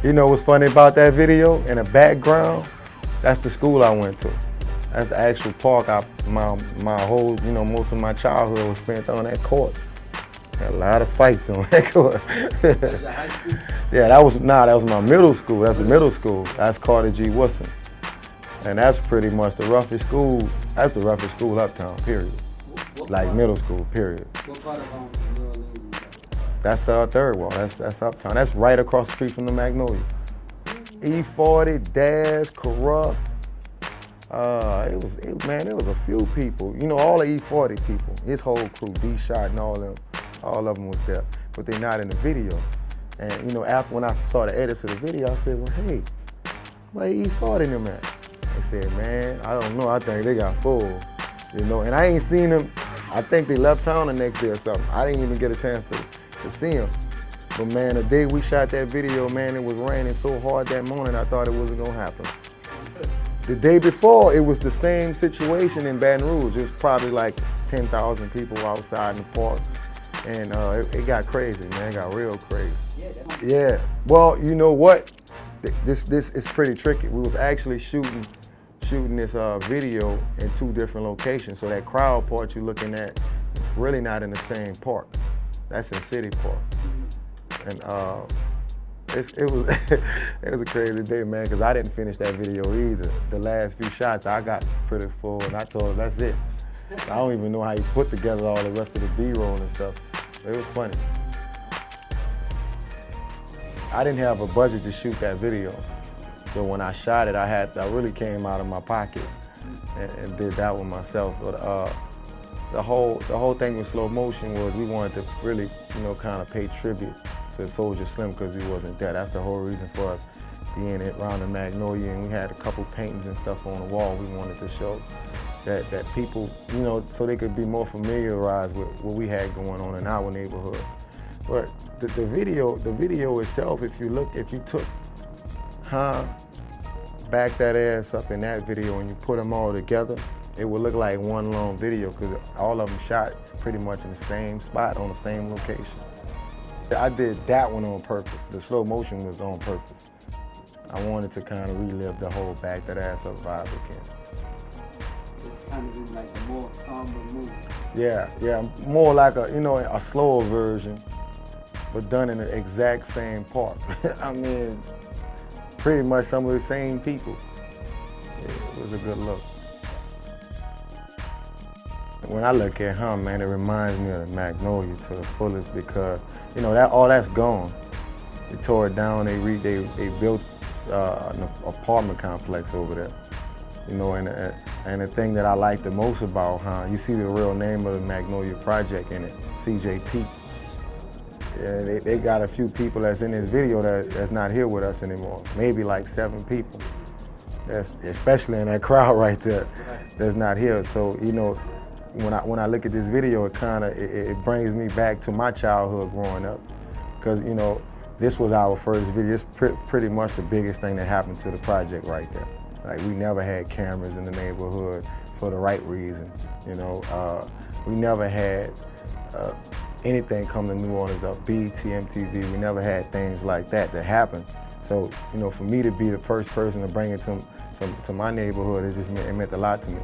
You know what's funny about that video? In the background, that's the school I went to. That's the actual park. My whole, most of my childhood was spent on that court. Had a lot of fights on that court. That's your high school? Yeah, that was my middle school. That's the middle school. That's Carter G. Woodson. And that's pretty much the roughest school. That's the roughest school uptown, period. Like middle school, period. What part of New Orleans is that? That's the third wall. That's uptown. That's right across the street from the Magnolia. E40, Daz, Corrupt. It was a few people. All the E40 people. His whole crew, D-Shot and all of them was there. But they're not in the video. And after when I saw the edits of the video, I said, well, hey, where E40 them at? They said, man, I don't know. I think they got full. And I ain't seen them. I think they left town the next day or something. I didn't even get a chance to see them. But man, the day we shot that video, man, it was raining so hard that morning, I thought it wasn't gonna happen. The day before, it was the same situation in Baton Rouge. It was probably like 10,000 people outside in the park. And it got crazy, man, it got real crazy. Yeah, well, you know what? This is pretty tricky. We was actually shooting this video in 2 different locations. So that crowd part you're looking at, really not in the same park. That's in City Park. And it was a crazy day, man, because I didn't finish that video either. The last few shots, I got pretty full, and I thought, that's it. I don't even know how you put together all the rest of the B-roll and stuff. It was funny. I didn't have a budget to shoot that video. So when I shot it, I really came out of my pocket and did that one myself. But the whole thing with slow motion was we wanted to really, kind of pay tribute to Soldier Slim because he wasn't there. That's the whole reason for us being around the Magnolia, and we had a couple paintings and stuff on the wall. We wanted to show that people, so they could be more familiarized with what we had going on in our neighborhood. But the video itself, if you took back that ass up in that video and you put them all together, it would look like one long video because all of them shot pretty much in the same spot on the same location. I did that one on purpose. The slow motion was on purpose. I wanted to kind of relive the whole back that ass up vibe again. It's kind of like a more somber movie. Yeah, more like a slower version, but done in the exact same part. I mean, pretty much some of the same people. It was a good look. When I look at him, man, it reminds me of the Magnolia to the fullest because, all that's gone. They tore it down, they built an apartment complex over there. And the thing that I like the most about you see the real name of the Magnolia Project in it, CJP. Yeah, they got a few people that's in this video that's not here with us anymore. Maybe like 7 people. Especially in that crowd right there, that's not here. So when I look at this video, it brings me back to my childhood growing up, because this was our first video. It's pretty much the biggest thing that happened to the project right there. Like, we never had cameras in the neighborhood for the right reason. We never had anything come to New Orleans up, BET, MTV. We never had things like that happen. So, for me to be the first person to bring it to my neighborhood, it meant a lot to me.